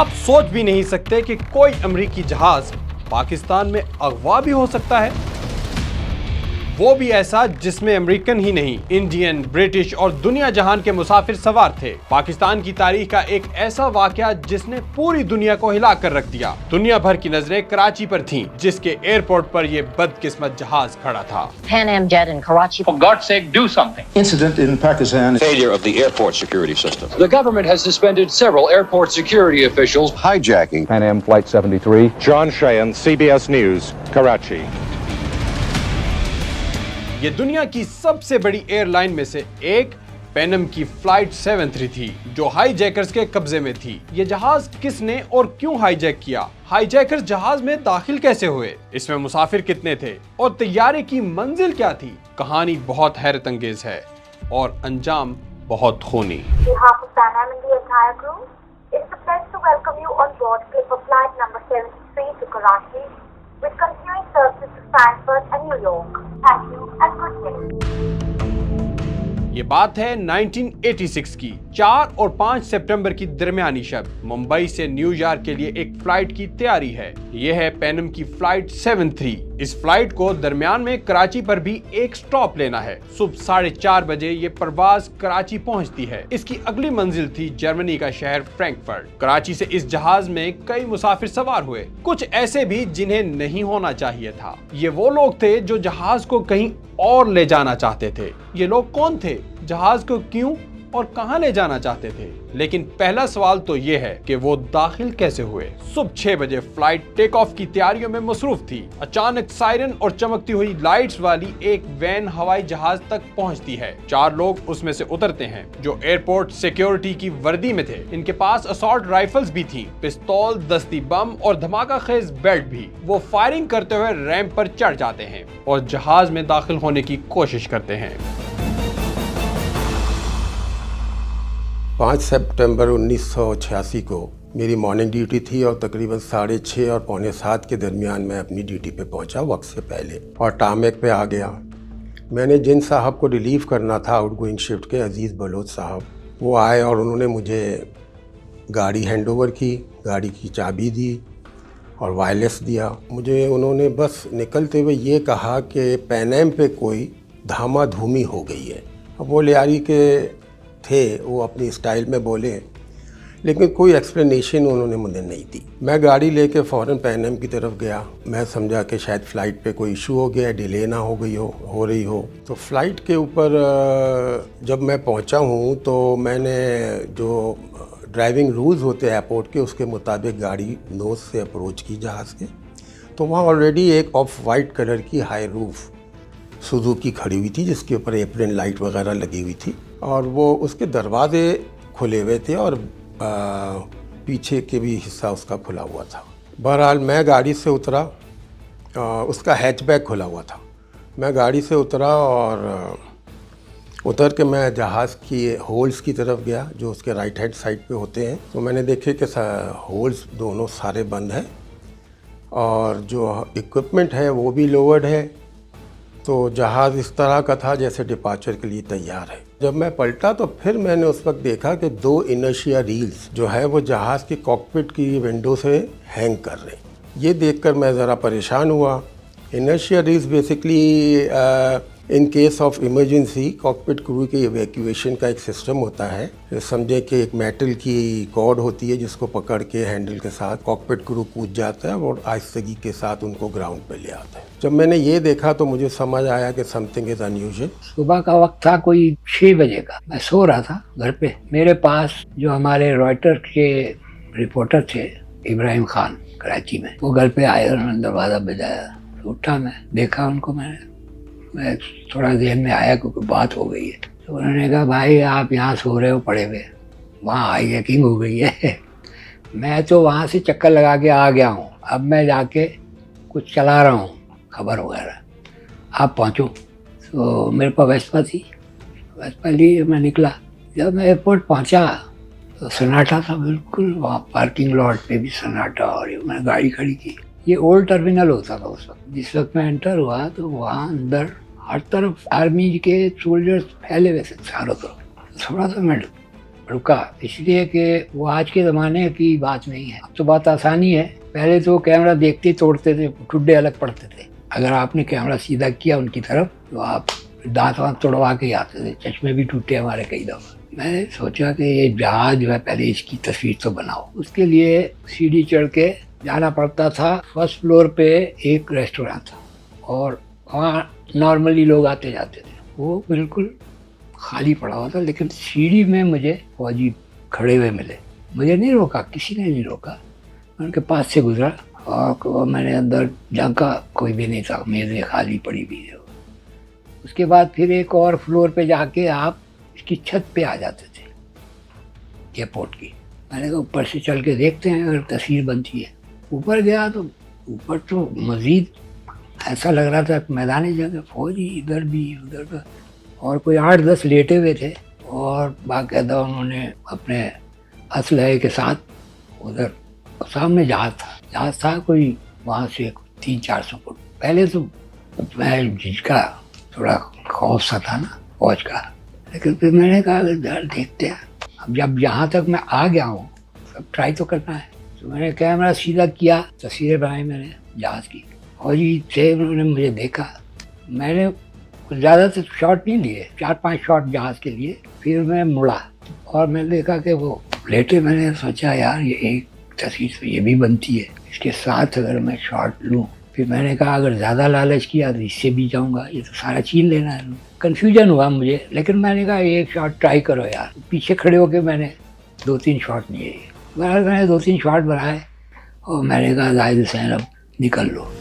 आप सोच भी नहीं सकते कि कोई अमेरिकी जहाज पाकिस्तान में अगवा भी हो सकता है, वो भी ऐसा जिसमें अमेरिकन ही नहीं, इंडियन, ब्रिटिश और दुनिया जहान के मुसाफिर सवार थे। पाकिस्तान की तारीख का एक ऐसा वाकया जिसने पूरी दुनिया को हिला कर रख दिया। दुनिया भर की नजरें कराची पर थीं, जिसके एयरपोर्ट पर ये बदकिस्मत जहाज खड़ा था। Pan Am jet in Karachi. For God's sake, do something. Incident in Pakistan. Failure of the airport security system. The government has suspended several airport security officials. Hijacking. Pan Am Flight 73. John Sheehan, CBS News, Karachi. ये दुनिया की सबसे बड़ी airline में से एक पैनम की flight 73 थी, जो हाईजैकर्स के कब्जे में थी। ये जहाज किसने और क्यों हाईजैक किया? हाईजैकर्स जहाज में दाखिल कैसे हुए? इसमें मुसाफिर कितने थे और तैयारे की मंजिल क्या थी? कहानी बहुत हैरत अंगेज है और अंजाम बहुत खूनी। with continuing services to Frankfurt and New York. Thank you and good day. ये बात है 1986 की 4 और 5 सितंबर की दरमियानी शब। मुंबई से न्यूयॉर्क के लिए एक फ्लाइट की तैयारी है। यह है पैनम की फ्लाइट 73। इस फ्लाइट को दरमियान में कराची पर भी एक स्टॉप लेना है। सुबह 4:30 बजे ये परवाज कराची पहुंचती है। इसकी अगली मंजिल थी जर्मनी का शहर फ्रैंकफर्ट। कराची से इस जहाज में कई मुसाफिर सवार हुए, कुछ ऐसे भी जिन्हें नहीं होना चाहिए था। ये वो लोग थे जो जहाज को कहीं और ले जाना चाहते थे। ये लोग कौन थे? जहाज को क्यों और कहां ले जाना चाहते थे? लेकिन पहला सवाल तो ये है कि वो दाखिल कैसे हुए। सुबह 6 बजे फ्लाइट टेक ऑफ की तैयारियों में मसरूफ थी। अचानक सायरन और चमकती हुई लाइट्स वाली एक वैन हवाई जहाज तक पहुंचती है। 4 लोग उसमें से उतरते हैं जो एयरपोर्ट सिक्योरिटी की वर्दी में थे। इनके पास असॉल्ट राइफल्स भी थी, पिस्तौल, दस्ती बम और धमाका खेज बेल्ट भी। वो फायरिंग करते हुए रैंप पर चढ़ जाते हैं और जहाज में दाखिल होने की कोशिश करते हैं। 5 सितंबर 1986 को मेरी मॉर्निंग ड्यूटी थी और तकरीबन 6:30 और 6:45 के दरमियान मैं अपनी ड्यूटी पे पहुंचा वक्त से पहले और टामेक पे आ गया। मैंने जिन साहब को रिलीव करना था आउटगोइंग शिफ्ट के, अजीज़ बलोच साहब, वो आए और उन्होंने मुझे गाड़ी हैंडओवर की, गाड़ी की चाबी दी और वायरलेस दिया। मुझे उन्होंने बस निकलते हुए ये कहा कि पैन एम पे कोई धामा धूमी हो गई है। अब वो लियारी के थे, वो अपनी स्टाइल में बोले, लेकिन कोई एक्सप्लेनेशन उन्होंने मुझे नहीं दी। मैं गाड़ी लेके फ़ौरन पैन एम की तरफ गया। मैं समझा कि शायद फ़्लाइट पे कोई इशू हो गया, डिले ना हो रही हो। तो फ़्लाइट के ऊपर जब मैं पहुंचा हूं तो मैंने जो ड्राइविंग रूल्स होते हैं एयरपोर्ट के, उसके मुताबिक गाड़ी नोज़ से अप्रोच की जहाज़ के। तो वहाँ ऑलरेडी एक ऑफ वाइट कलर की हाई रूफ सुजुकी खड़ी हुई थी, जिसके ऊपर एप्रिन लाइट वगैरह लगी हुई थी और वो उसके दरवाजे खुले हुए थे और पीछे के भी हिस्सा उसका खुला हुआ था। बहरहाल मैं गाड़ी से उतरा, उसका हैचबैक खुला हुआ था। मैं गाड़ी से उतरा और उतर के मैं जहाज़ की होल्स की तरफ गया जो उसके राइट हैंड साइड पे होते हैं। तो मैंने देखे कि होल्स दोनों सारे बंद हैं और जो इक्विपमेंट है वो भी लोवर्ड है। तो जहाज़ इस तरह का था जैसे डिपार्चर के लिए तैयार है। जब मैं पलटा तो फिर मैंने उस वक्त देखा कि 2 इनर्शिया रील्स जो है वो जहाज़ की कॉकपिट की विंडो से हैंग कर रहे। ये देखकर मैं ज़रा परेशान हुआ। Inertia reels basically in case of emergency cockpit crew के इवैक्यूएशन का एक सिस्टम होता है। समझे कि एक मेटल की कॉर्ड होती है जिसको पकड़ के हैंडल के साथ कॉकपिट क्रू कूद जाता है और आहिस्तगी के साथ उनको ग्राउंड पे ले आता है। जब मैंने ये देखा तो मुझे समझ आया कि समथिंग इज़ अनयूजुअल। सुबह का वक्त था, कोई 6 बजे का। मैं सो रहा था घर पे। मेरे पास जो हमारे रॉयटर के रिपोर्टर थे इब्राहिम खान कराची में, वो घर पे आए और उन्होंने दरवाज़ा बजाया। उठा, मैं देखा उनको। मैं थोड़ा देर में आया क्योंकि बात हो गई है। तो उन्होंने कहा, भाई आप यहाँ सो रहे हो पड़े हुए, वहाँ हाईजैकिंग हो गई है। मैं तो वहाँ से चक्कर लगा के आ गया हूँ, अब मैं जाके कुछ चला रहा हूँ खबर वगैरह, आप पहुँचो। तो मेरे पास वेस्पा थी, वेस्पा लिए मैं निकला। जब मैं एयरपोर्ट पहुँचा तो सन्नाटा था बिल्कुल। वहाँ पार्किंग लॉट पे भी सन्नाटा और मैंने गाड़ी खड़ी की। ये ओल्ड टर्मिनल होता था उस वक्त। जिस वक्त मैं एंटर हुआ तो वहाँ अंदर हर तरफ आर्मी के सोल्जर्स फैले हुए थे चारों तरफ। थोड़ा सा मैं रुका, इसलिए कि वो आज के ज़माने की बात नहीं है। अब तो बात आसानी है। पहले तो कैमरा देखते ही तोड़ते थे, ठुड्डे अलग पड़ते थे। अगर आपने कैमरा सीधा किया उनकी तरफ तो आप दांत वांत तोड़वा के ही आते थे। चश्मे भी टूटे हमारे कई दफ़ा। मैंने सोचा कि ये जहाज जो है पहले इसकी तस्वीर तो बनाओ। उसके लिए सीढ़ी चढ़ के जाना पड़ता था। फर्स्ट फ्लोर पे एक रेस्टोरेंट था और वहाँ नॉर्मली लोग आते जाते थे। वो बिल्कुल खाली पड़ा हुआ था, लेकिन सीढ़ी में मुझे फौजी खड़े हुए मिले। मुझे नहीं रोका, किसी ने नहीं रोका। मैं उनके पास से गुजरा और मैंने अंदर झांका, कोई भी नहीं था, मेज़ें खाली पड़ी हुई है। उसके बाद फिर एक और फ्लोर पे जाके आप इसकी छत पे आ जाते थे एयरपोर्ट की। मैंने कहा ऊपर से चल के देखते हैं अगर तस्वीर बनती है। ऊपर गया तो ऊपर तो मज़ीद ऐसा लग रहा था मैदानी जगह, फौजी इधर भी उधर का, और कोई 8-10 लेटे हुए थे और बाकायदा उन्होंने अपने असलहे के साथ उधर सामने जहाज़ था कोई वहाँ से 300-400 फुट। पहले तो मैं झिझका, थोड़ा खौफ सा था ना फौज का, लेकिन फिर मैंने कहा यार देखते हैं। अब जब यहाँ तक मैं आ गया हूँ अब ट्राई तो करना है। तो मैंने कैमरा सीधा किया, तस्वीरें बनाई मैंने जहाज़ की। फौजी थे, उन्होंने मुझे देखा। मैंने ज़्यादा तो शॉट नहीं लिए, 4-5 शॉट जहाज़ के लिए। फिर मैं मुड़ा और मैंने देखा कि वो लेटे। मैंने सोचा यार ये एक तस्वीर तो ये भी बनती है, इसके साथ अगर मैं शॉट लूँ। फिर मैंने कहा अगर ज़्यादा लालच किया तो इससे भी जाऊँगा, ये तो सारा छीन लेना है। कन्फ्यूजन हुआ मुझे, लेकिन मैंने कहा एक शॉट ट्राई करो यार। पीछे खड़े होकर मैंने 2-3 शॉट लिए। मैंने 2-3 शॉट बनाए और मैंने कहा जाहिद हुसैन अब निकल लो।